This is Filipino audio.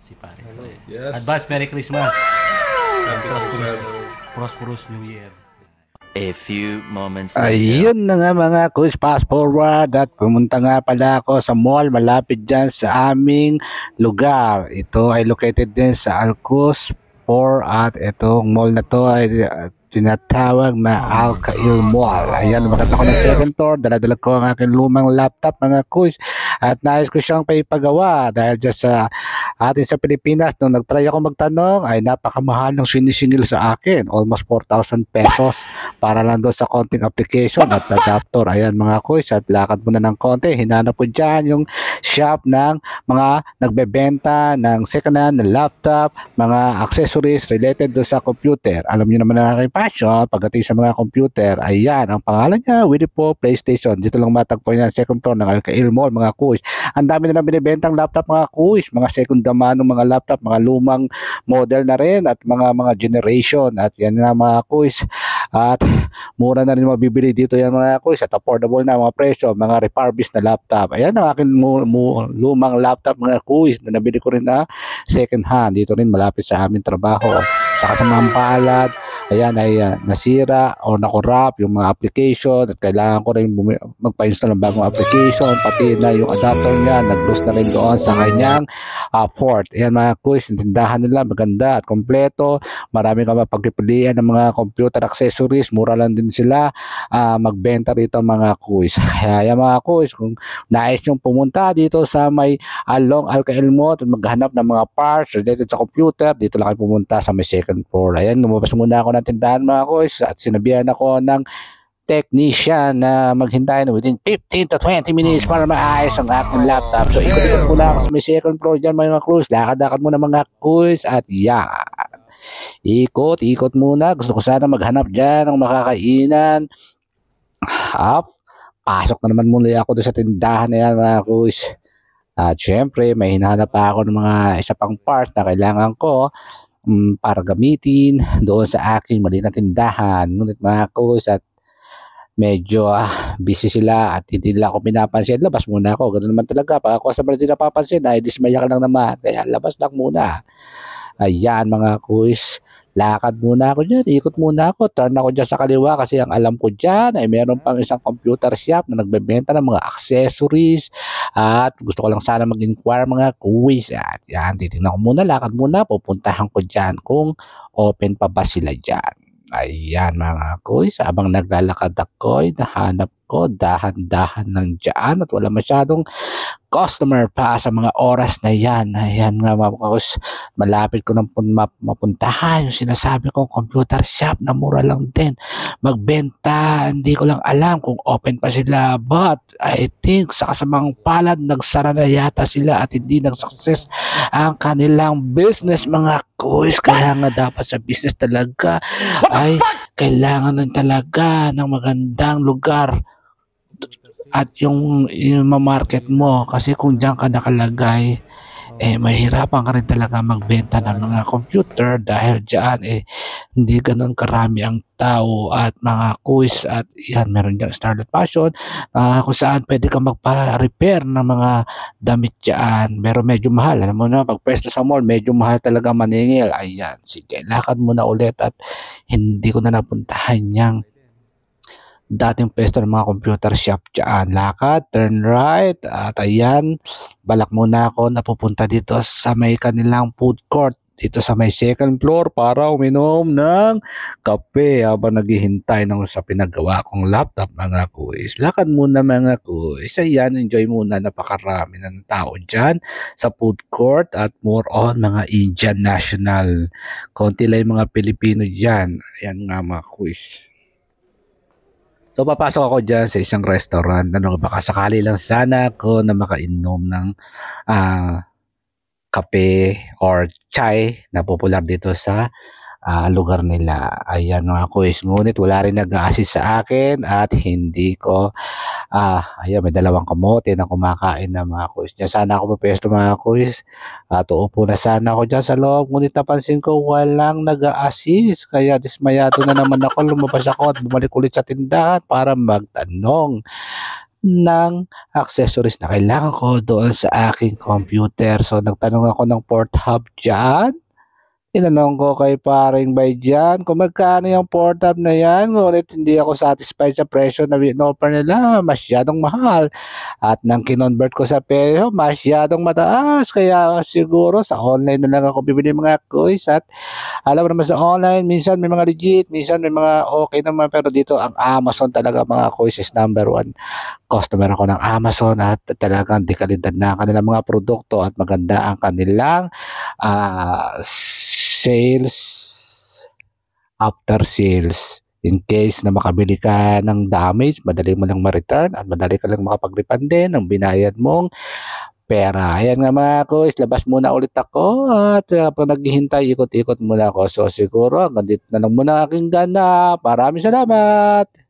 Si pare. Yes. Advance Merry Christmas. Happy Christmas. Prosperous New Year. A few moments later. Ayun na nga mga kuys, fast forward at pumunta nga pala ako sa mall malapit dyan sa aming lugar. Ito ay located din sa Alcos 4 at itong mall na to ay tinatawag na Alcail Mall. Ayan, makita ko ng second floor, dala-dala ko ang aking lumang laptop mga kuys at nais ko siyang paipagawa dahil dyan sa atin sa Pilipinas nung nagtry ako magtanong ay napakamahal ng sinisingil sa akin, almost 4,000 pesos para lang doon sa konting application at adapter. Ayan mga kuys, at lakad muna ng konti, hinanap ko dyan yung shop ng mga nagbebenta ng second hand na laptop, mga accessories related doon sa computer. Alam niyo naman na aking passion pagdating sa mga computer. Ayan, ang pangalan niya, Winnie Po PlayStation. Dito lang matagpuan yan, second floor ng Alcail Mall mga kuys. Ang dami na binibentang laptop mga kuys, mga second mano mga laptop, mga lumang model na rin at mga generation. At yan na mga kuys. At mura na rin mabibili dito yan mga kuys at affordable na mga presyo, mga refurbished na laptop. Ayan ang aking lumang laptop mga kuys na nabili ko rin na second hand. Dito rin malapit sa aming trabaho. Sa kasamang palad, ayan ay nasira o nakorap yung mga application at kailangan ko rin magpa-install ng bagong application, pati na yung adapter niya nag-lose na rin doon sa kanyang port. Ayan mga kuys, tindahan nila maganda at kompleto, marami ka mapagpipilian ng mga computer accessories, mura lang din sila magbenta rito mga kuys. Kaya yan mga kuys, kung nais yung pumunta dito sa may along Alcail Mall at maghanap ng mga parts related sa computer, dito lang kayo pumunta sa may second floor. Ayan, lumabas muna ako ng tindahan mga kuys at sinabihan ako ng technician na maghintay na within 15 to 20 minutes para maayos ang aking laptop. So ikot-ikot muna ako sa may second floor dyan mga kuys, lakad-lakad muna mga kuys at yan. Ikot muna, gusto ko sana maghanap dyan ng makakainan. Pasok na naman muna ako doon sa tindahan na yan mga kuys. At syempre may hinahanap pa ako ng mga isa pang parts na kailangan ko para gamitin doon sa aking maliit na tindahan. Ngunit mga kuys, at medyo busy sila at hindi nila ako pinapansin. Labas muna ako, ganoon naman talaga. Pag ako sa hindi napapansin ay dismaya ka lang naman, kaya labas lang muna. Ayan mga kuys, lakad muna ako dyan, ikot muna ako, turn ako dyan sa kaliwa kasi ang alam ko dyan ay meron pang isang computer shop na nagbebenta ng mga accessories at gusto ko lang sana mag-inquire mga kuys. At yan, titignan ko muna, lakad muna, pupuntahan ko dyan kung open pa ba sila dyan. Ayan mga kuys, habang naglalakad ako, nahanap ko dahan-dahan lang dyan at wala masyadong customer pa sa mga oras na yan. Ayan nga mga kuys, malapit ko nang mapuntahan yung sinasabi kong computer shop na mura lang din magbenta. Hindi ko lang alam kung open pa sila, but I think sa kasamang palad nagsara na yata sila at hindi nag-success ang kanilang business mga kuys. Kaya nga dapat sa business talaga ay kailangan ng talaga ng magandang lugar at yung market mo, kasi kung diyan ka nakalagay mahirapan ka rin talaga magbenta ng mga computer dahil diyan hindi ganoon karami ang tao at mga kuys. At yan, meron diyang Starlight Fashion kung saan pwede ka magpa-repair ng mga damit diyan, pero medyo mahal. Alam mo na, pag pwesto sa mall medyo mahal talaga maningil. Ayan, sige, lakad muna ulit at hindi ko na napuntahan yang dating pwesto ng mga computer shop dyan. Lakad, turn right at ayan, balak muna ako napupunta dito sa may kanilang food court dito sa may second floor para uminom ng kape habang naghihintay ng sa pinagawa kong laptop mga kuys. Lakad muna mga kuys. Ayan, enjoy muna, napakarami ng tao dyan sa food court at more on mga Indian national. Konti lang yung mga Pilipino dyan. Ayan nga mga kuys. So papasok ako dyan sa isang restaurant. Baka sakali lang sana ako na makainom ng kape or chai na popular dito sa lugar nila. Ayan mga kuys. Ngunit wala rin nag-a-assist sa akin at hindi ko ayan, may dalawang kamote na kumakain na mga kuys. Diyan sana ako mapesto mga kuys. Uupo na sana ako dyan sa loob. Ngunit napansin ko walang nag-a-assist. Kaya dismayado na naman ako. Lumabas ako at bumalik ulit sa tindahan para magtanong. ng accessories na kailangan ko doon sa aking computer. So nagtanong ako ng port hub dyan. Tinanong ko kay paring bay dyan kung magkano yung port hub na yan. Ngunit hindi ako satisfied sa presyo na in-offer nila. Masyadong mahal. At nang kinonvert ko sa peso, masyadong mataas. Kaya siguro sa online na lang ako bibili mga coins. At alam mo naman sa online, minsan may mga legit, minsan may mga okay naman. Pero dito ang Amazon talaga mga coins is number one. Customer ako ng Amazon at talagang dekalidad na ang kanilang mga produkto at maganda ang kanilang sales after sales. In case na makabili ka ng damage, madali mo lang ma-return at madali ka lang makapag-refund din ng binayad mong pera. Ayan nga mga kuys, labas muna ulit ako at pag naghihintay, ikot-ikot muna ako. So siguro hanggang dito na lang muna aking ganap. Maraming salamat!